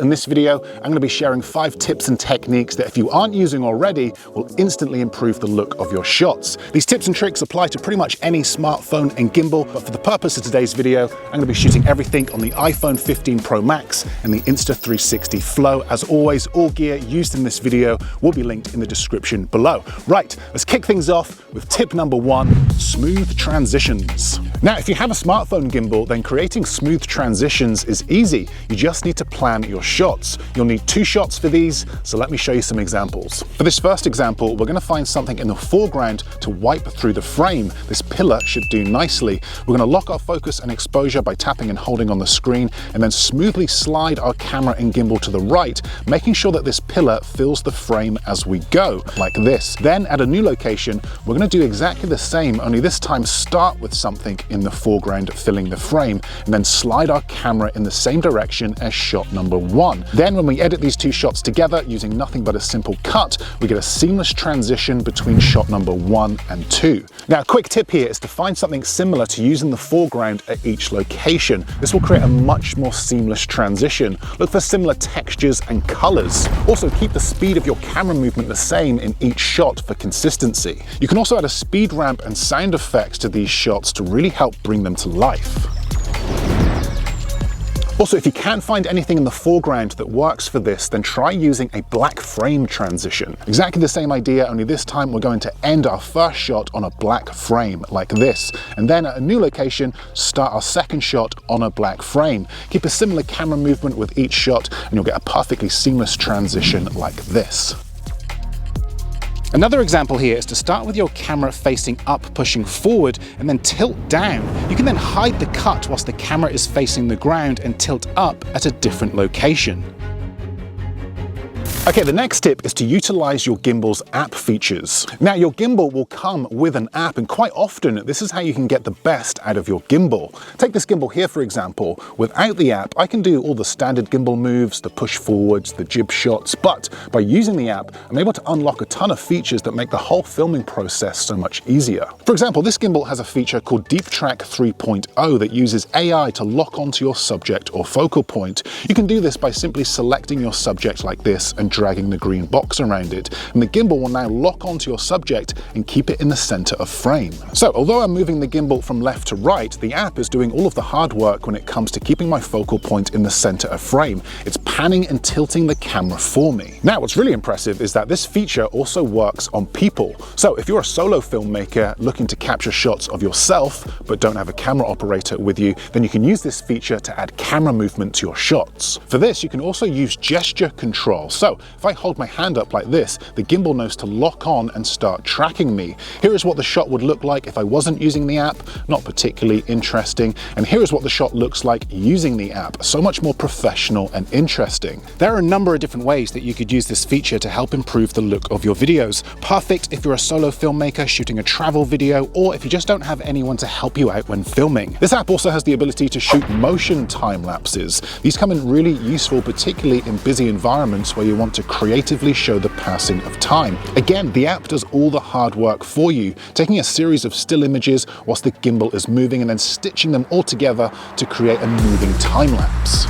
In this video, I'm going to be sharing 5 tips and techniques that if you aren't using already, will instantly improve the look of your shots. These tips and tricks apply to pretty much any smartphone and gimbal, but for the purpose of today's video, I'm going to be shooting everything on the iPhone 15 Pro Max and the Insta360 Flow. As always, all gear used in this video will be linked in the description below. Right, let's kick things off with tip number 1, smooth transitions. Now, if you have a smartphone gimbal, then creating smooth transitions is easy. You just need to plan your shots. You'll need 2 shots for these, so let me show you some examples. For this first example, we're going to find something in the foreground to wipe through the frame. This pillar should do nicely. We're going to lock our focus and exposure by tapping and holding on the screen, and then smoothly slide our camera and gimbal to the right, making sure that this pillar fills the frame as we go, like this. Then at a new location, we're going to do exactly the same, only this time start with something in the foreground filling the frame, and then slide our camera in the same direction as shot number 1. Then when we edit these 2 shots together using nothing but a simple cut, we get a seamless transition between shot number 1 and 2. Now, a quick tip here is to find something similar to use in the foreground at each location. This will create a much more seamless transition. Look for similar textures and colors. Also, keep the speed of your camera movement the same in each shot for consistency. You can also add a speed ramp and sound effects to these shots to really help bring them to life. Also, if you can't find anything in the foreground that works for this, then try using a black frame transition. Exactly the same idea, only this time we're going to end our first shot on a black frame, like this. And then at a new location, start our second shot on a black frame. Keep a similar camera movement with each shot, and you'll get a perfectly seamless transition like this. Another example here is to start with your camera facing up, pushing forward, and then tilt down. You can then hide the cut whilst the camera is facing the ground and tilt up at a different location. Okay, the next tip is to utilize your gimbal's app features. Now, your gimbal will come with an app, and quite often this is how you can get the best out of your gimbal. Take this gimbal here, for example. Without the app, I can do all the standard gimbal moves, the push forwards, the jib shots, but by using the app, I'm able to unlock a ton of features that make the whole filming process so much easier. For example, this gimbal has a feature called Deep Track 3.0 that uses AI to lock onto your subject or focal point. You can do this by simply selecting your subject like this and dragging the green box around it, and the gimbal will now lock onto your subject and keep it in the center of frame. So although I'm moving the gimbal from left to right, the app is doing all of the hard work when it comes to keeping my focal point in the center of frame. It's panning and tilting the camera for me. Now, what's really impressive is that this feature also works on people. So if you're a solo filmmaker looking to capture shots of yourself but don't have a camera operator with you, then you can use this feature to add camera movement to your shots. For this, you can also use gesture control. So if I hold my hand up like this, the gimbal knows to lock on and start tracking me. Here is what the shot would look like if I wasn't using the app. Not particularly interesting. And here is what the shot looks like using the app. So much more professional and interesting. There are a number of different ways that you could use this feature to help improve the look of your videos. Perfect if you're a solo filmmaker shooting a travel video, or if you just don't have anyone to help you out when filming. This app also has the ability to shoot motion time lapses. These come in really useful, particularly in busy environments where you want to creatively show the passing of time. Again, the app does all the hard work for you, taking a series of still images whilst the gimbal is moving and then stitching them all together to create a moving time lapse.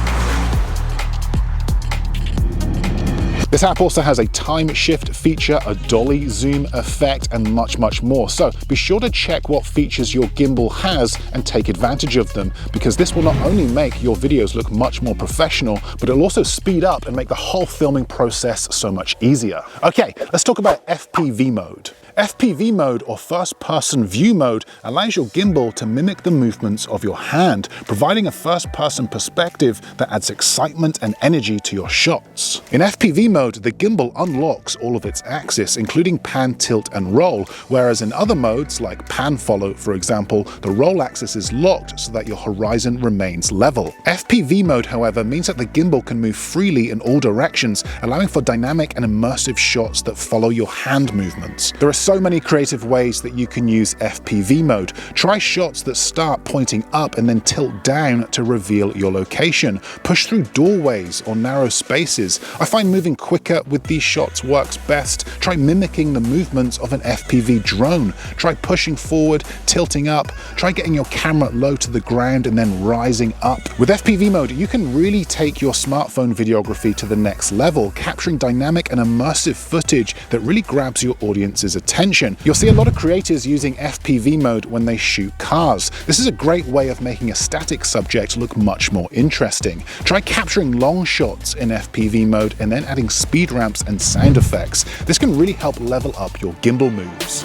This app also has a time shift feature, a dolly zoom effect, and much, much more. So be sure to check what features your gimbal has and take advantage of them, because this will not only make your videos look much more professional, but it'll also speed up and make the whole filming process so much easier. Okay, let's talk about FPV mode. FPV mode, or first-person view mode, allows your gimbal to mimic the movements of your hand, providing a first-person perspective that adds excitement and energy to your shots. In FPV mode, the gimbal unlocks all of its axis, including pan, tilt, and roll, whereas in other modes, like pan follow, for example, the roll axis is locked so that your horizon remains level. FPV mode, however, means that the gimbal can move freely in all directions, allowing for dynamic and immersive shots that follow your hand movements. There are so many creative ways that you can use FPV mode. Try shots that start pointing up and then tilt down to reveal your location. Push through doorways or narrow spaces. I find moving quicker with these shots works best. Try mimicking the movements of an FPV drone. Try pushing forward, tilting up. Try getting your camera low to the ground and then rising up. With FPV mode, you can really take your smartphone videography to the next level, capturing dynamic and immersive footage that really grabs your audience's attention. You'll see a lot of creators using FPV mode when they shoot cars. This is a great way of making a static subject look much more interesting. Try capturing long shots in FPV mode and then adding speed ramps and sound effects. This can really help level up your gimbal moves.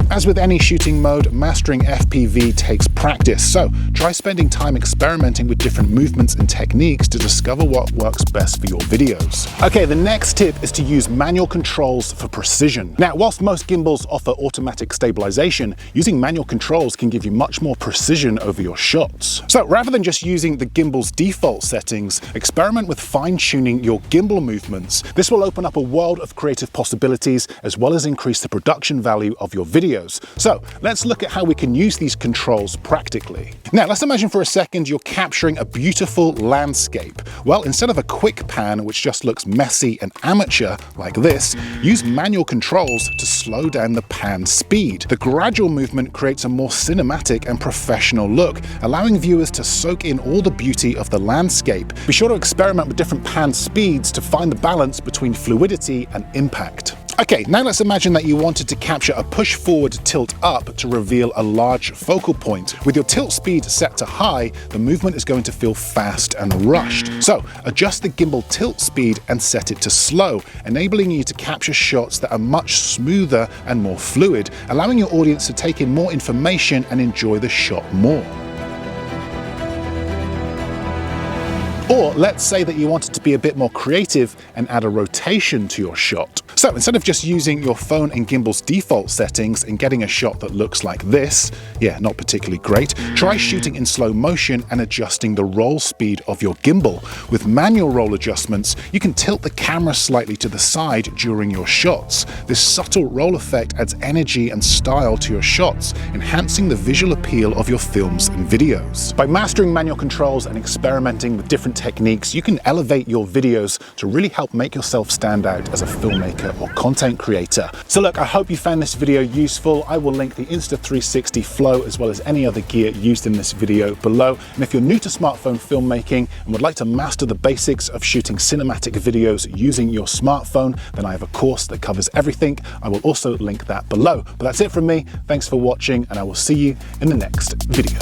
As with any shooting mode, mastering FPV takes practice, so try spending time experimenting with different movements and techniques to discover what works best for your videos. Okay, the next tip is to use manual controls for precision. Now, whilst most gimbals offer automatic stabilization, using manual controls can give you much more precision over your shots. So rather than just using the gimbal's default settings, experiment with fine-tuning your gimbal movements. This will open up a world of creative possibilities as well as increase the production value of your videos. So let's look at how we can use these controls practically. Now let's imagine for a second you're capturing a beautiful landscape. Well, instead of a quick pan which just looks messy and amateur like this, use manual controls to slow down the pan speed. The gradual movement creates a more cinematic and professional look, allowing viewers to soak in all the beauty of the landscape. Be sure to experiment with different pan speeds to find the balance between fluidity and impact. Okay, now let's imagine that you wanted to capture a push-forward tilt up to reveal a large focal point. With your tilt speed set to high, the movement is going to feel fast and rushed. So adjust the gimbal tilt speed and set it to slow, enabling you to capture shots that are much smoother and more fluid, allowing your audience to take in more information and enjoy the shot more. Or let's say that you wanted to be a bit more creative and add a rotation to your shot. So instead of just using your phone and gimbal's default settings and getting a shot that looks like this, yeah, not particularly great, try shooting in slow motion and adjusting the roll speed of your gimbal. With manual roll adjustments, you can tilt the camera slightly to the side during your shots. This subtle roll effect adds energy and style to your shots, enhancing the visual appeal of your films and videos. By mastering manual controls and experimenting with different techniques, you can elevate your videos to really help make yourself stand out as a filmmaker or content creator. So look, I hope you found this video useful. I will link the Insta360 Flow as well as any other gear used in this video below. And if you're new to smartphone filmmaking and would like to master the basics of shooting cinematic videos using your smartphone, then I have a course that covers everything. I will also link that below. But that's it from me. Thanks for watching, and I will see you in the next video.